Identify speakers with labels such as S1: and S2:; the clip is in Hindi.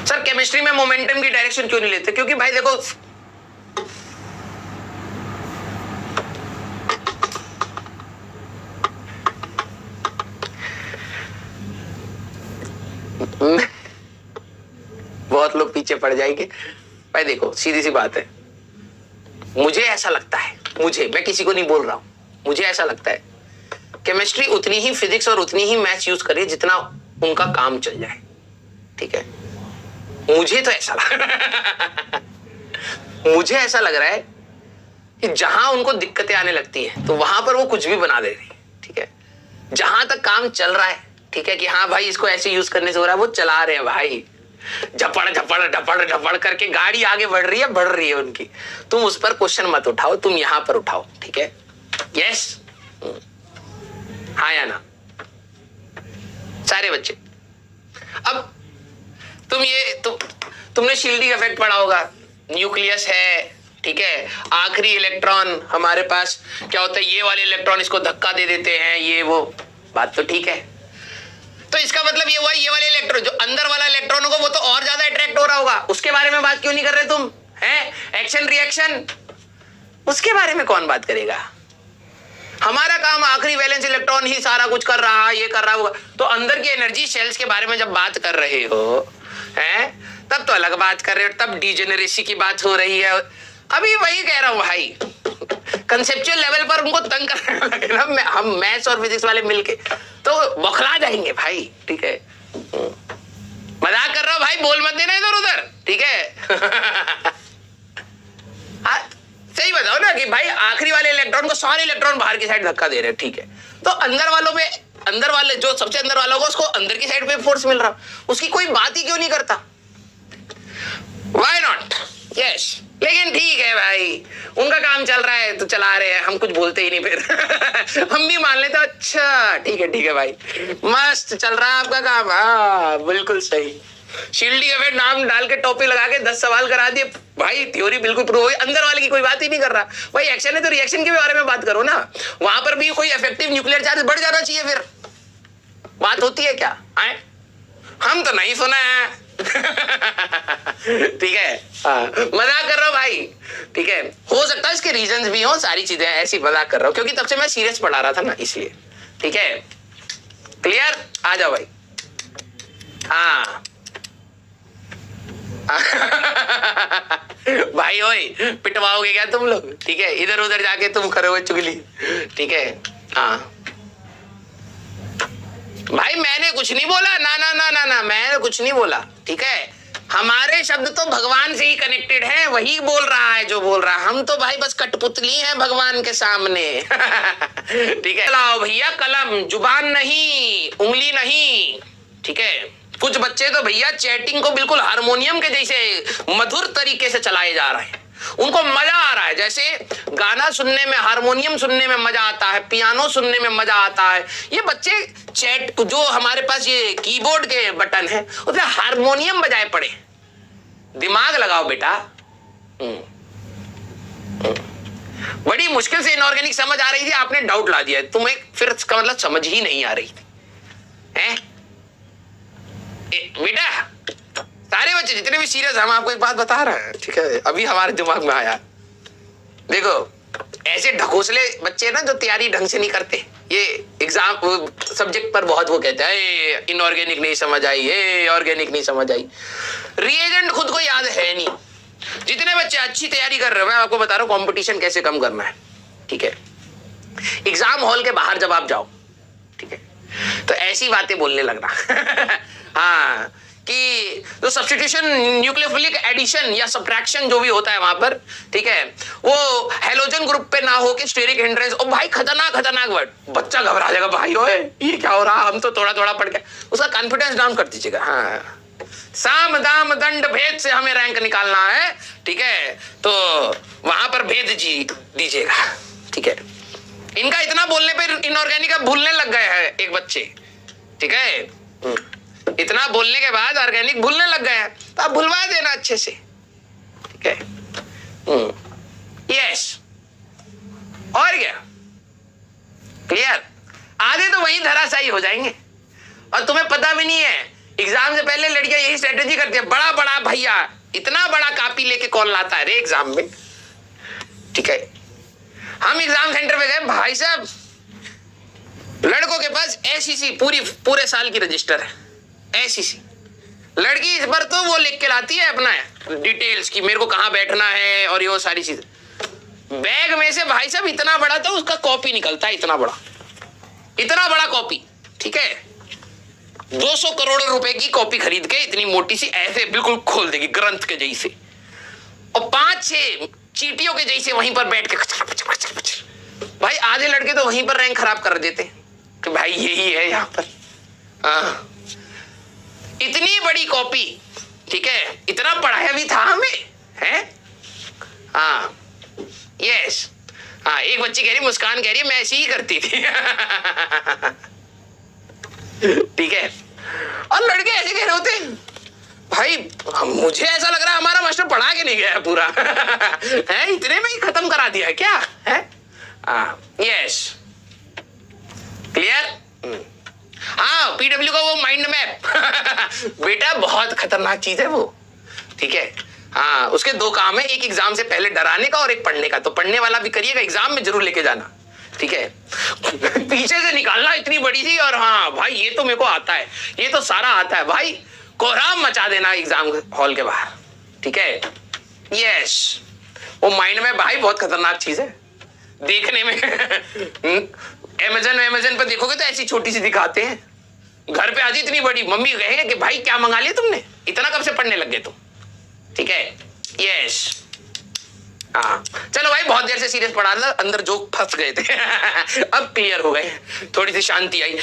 S1: सर केमिस्ट्री में मोमेंटम की डायरेक्शन क्यों नहीं लेते? क्योंकि भाई देखो, बहुत लोग पीछे पड़ जाएंगे भाई। देखो सीधी सी बात है, मुझे ऐसा लगता है, मैं किसी को नहीं बोल रहा हूं, मुझे ऐसा लगता है केमिस्ट्री उतनी ही फिजिक्स और उतनी ही मैथ्स यूज करे जितना उनका काम चल जाए। ठीक है, मुझे तो ऐसा मुझे ऐसा लग रहा है कि जहां उनको दिक्कतें आने लगती है तो वहां पर वो कुछ भी बना दे रही है। ठीक है, जहां तक काम चल रहा है, ठीक है, कि हाँ भाई इसको ऐसे यूज करने से हो रहा है, वो चला रहे हैं भाई। झपड़ झपड़ झपड़ झपड़ करके गाड़ी आगे बढ़ रही है उनकी। तुम उस पर क्वेश्चन मत उठाओ, तुम यहां पर उठाओ। ठीक है, यस, हाँ या ना सारे बच्चे। अब तुमने शील्डिंग इफेक्ट पढ़ा होगा। न्यूक्लियस है, ठीक है, आखिरी इलेक्ट्रॉन हमारे पास क्या होता है, ये वाले इलेक्ट्रॉन इसको धक्का दे देते हैं, ये वो बात तो ठीक है। तो इसका मतलब ये हुआ, ये वाले इलेक्ट्रॉन जो अंदर वाला इलेक्ट्रॉन होगा वो तो और ज्यादा अट्रैक्ट हो रहा होगा। उसके बारे में बात क्यों नहीं कर रहे तुम? हैं एक्शन रिएक्शन, उसके बारे में कौन बात करेगा? हमारा काम आखिरी वैलेंस इलेक्ट्रॉन ही सारा कुछ कर रहा है, ये कर रहा होगा। तो अंदर की एनर्जी शेल्स के बारे में जब बात कर रहे हो हैं, तब तो अलग बात कर रहे हो, तब डीजेनरेसी की बात हो रही है। अभी वही कह रहा हूं भाई, कंसेप्चुअल लेवल पर उनको तंग करने लगे ना, हम मैथ्स और फिजिक्स वाले मिलके तो बौखला जाएंगे भाई। ठीक है, मजाक कर रहा हूं भाई, बोल मत देना इधर उधर। ठीक है सही बताओ ना कि भाई आखिरी वाले इलेक्ट्रॉन को सारे इलेक्ट्रॉन बाहर की साइड धक्का दे रहे हैं। ठीक है, तो अंदर वाले जो सबसे अंदर वाला होगा उसको अंदर की साइड पे फोर्स मिल रहा, उसकी कोई बात ही क्यों नहीं करता? Why not? Yes. लेकिन ठीक है भाई, उनका काम चल रहा है तो चला रहे हैं, हम कुछ बोलते ही नहीं फिर हम भी मान लेते, अच्छा ठीक है भाई, मस्त चल रहा है आपका काम। हाँ बिल्कुल सही, शील्डिंग इफेक्ट नाम डाल के टोपी लगा के 10 सवाल करा दिए भाई, थ्योरी बिल्कुल प्रूव हो गई। अंदर वाले की कोई बात ही नहीं कर रहा भाई। एक्शन है तो रिएक्शन के बारे में बात करो ना, वहां पर भी कोई इफेक्टिव न्यूक्लियर चार्ज बढ़ जाना चाहिए, फिर बात होती है क्या? आए हम तो नहीं सुना है ठीक है, मजाक कर रहा हूं भाई। ठीक है, हो सकता है इसके रीजंस भी हो, सारी चीजें ऐसी मजाक कर रहा हूं क्योंकि तब से मैं सीरियस पढ़ा रहा था ना, इसलिए। ठीक है, क्लियर? आ जाओ भाई। हाँ भाई ओए, पिटवाओगे क्या तुम लोग? ठीक है, इधर उधर जाके तुम करोगे चुगली। ठीक है, हाँ भाई मैंने कुछ नहीं बोला, ना ना ना ना ना, मैंने कुछ नहीं बोला। ठीक है, हमारे शब्द तो भगवान से ही कनेक्टेड है, वही बोल रहा है जो बोल रहा है, हम तो भाई बस कठपुतली हैं भगवान के सामने ठीक है, लाओ भैया कलम, जुबान नहीं, उंगली नहीं। ठीक है, कुछ बच्चे तो भैया चैटिंग को बिल्कुल हारमोनियम के जैसे मधुर तरीके से चलाए जा रहे हैं, उनको मजा आ रहा है। जैसे गाना सुनने में, हारमोनियम सुनने में मजा आता है, पियानो सुनने में मजा आता है, ये बच्चे चैट जो हमारे पास ये कीबोर्ड के बटन है उसमें हारमोनियम बजाए पड़े। दिमाग लगाओ बेटा। बड़ी मुश्किल से इनऑर्गेनिक समझ आ रही थी, आपने डाउट ला दिया, तुम्हें फिर इसका मतलब समझ ही नहीं आ रही थी हैं? बेटा सारे बच्चे जितने भी सीरियस, हम आपको एक बात बता रहे हैं, ठीक है, अभी हमारे दिमाग में आया। देखो ऐसे ढकोसले बच्चे ना जो तैयारी ढंग से नहीं करते, ये एग्जाम सब्जेक्ट पर बहुत वो कहते हैं इनऑर्गेनिक नहीं समझ आई, ये ऑर्गेनिक नहीं समझ आई, रिएजेंट खुद को याद है नहीं। जितने बच्चे अच्छी तैयारी कर रहे हो, मैं आपको बता रहा हूँ कंपटीशन कैसे कम करना है। ठीक है, एग्जाम हॉल के बाहर जब आप जाओ, ठीक है, तो ऐसी बातें बोलने लगना हाँ कि जो सब्स्टिट्यूशन, न्यूक्लियोफिलिक एडिशन या सब्ट्रैक्शन जो भी होता है वहां पर, ठीक है, वो हेलोजन ग्रुप पे ना हो के स्टेरिक हिंड्रेंस। ओ भाई खतरनाक वर्ड, बच्चा घबरा जाएगा, भाई ओए ये क्या हो रहा, हम तो थोड़ा थोड़ा पढ़ के, उसका कॉन्फिडेंस डाउन कर दीजिएगा। हाँ, साम दाम दंड भेद से हमें रैंक निकालना है, ठीक है, तो वहां पर भेद जी दीजिएगा। ठीक है, इनका इतना बोलने पर इनऑर्गेनिक अब भूलने लग गए हैं एक बच्चे। ठीक है, इतना बोलने के बाद ऑर्गेनिक भूलने लग गए हैं, तो आप भुलवा देना अच्छे से। ठीक है, यस, और क्या, क्लियर? आधे तो वही धराशायी हो जाएंगे और तुम्हें पता भी नहीं है एग्जाम से पहले लड़कियां यही स्ट्रेटेजी करती है, बड़ा बड़ा भैया इतना बड़ा कॉपी लेके कौन लाता है रे एग्जाम में। ठीक है, हम एग्जाम सेंटर पे गए, भाई साहब लड़कों के पास एसईसी पूरे साल की रजिस्टर है एसईसी। लड़की इस बार तो वो लिख के लाती है अपना डिटेल्स की, मेरे को कहाँ बैठना है और ये वो सारी चीज। बैग में से भाई साहब इतना बड़ा तो उसका कॉपी निकलता है, इतना बड़ा कॉपी। ठीक है, 200 करोड़ रुपए की कॉपी खरीद के इतनी मोटी सी ऐसे बिल्कुल खोल देगी ग्रंथ के जैसे, और 5-6 चीटियों के जैसे वहीं पर बैठ के भाई आधे लड़के तो वहीं पर रैंक खराब कर देते कि भाई यही है यहाँ पर। हाँ, इतनी बड़ी कॉपी। ठीक है, इतना पढ़ाया भी था हमें है। हाँ यस, हाँ एक बच्ची कह रही, मुस्कान कह रही है मैं ऐसी ही करती थी। ठीक है, और लड़के ऐसे कह रहे होते भाई मुझे ऐसा लग रहा है हमारा मास्टर पढ़ा के नहीं गया है पूरा। है इतने में ही खत्म करा दिया क्या है। Yes clear. हाँ पीडब्ल्यू का वो माइंड मैप बेटा बहुत खतरनाक चीज है वो। ठीक है, हाँ उसके 2 काम है, एक एग्जाम से पहले डराने का और एक पढ़ने का। तो पढ़ने वाला भी करिएगा, एग्जाम में जरूर लेके जाना। ठीक है, पीछे से निकालना इतनी बड़ी सी, और हाँ भाई ये तो मेरे को आता है, ये तो सारा आता है भाई, कोहराम मचा देना एग्जाम हॉल के बाहर। ठीक है, यस वो माइंड में भाई बहुत खतरनाक चीज है देखने में। अमेज़न पे देखोगे तो ऐसी छोटी सी दिखाते हैं, घर पे आती इतनी बड़ी। मम्मी कहेंगे कि भाई क्या मंगा लिया तुमने, इतना कब से पढ़ने लग गए तुम। ठीक है, यस हाँ चलो भाई बहुत देर से सीरियस पढ़ा था, अंदर जोक फंस गए थे। अब क्लियर हो गए, थोड़ी सी शांति आई।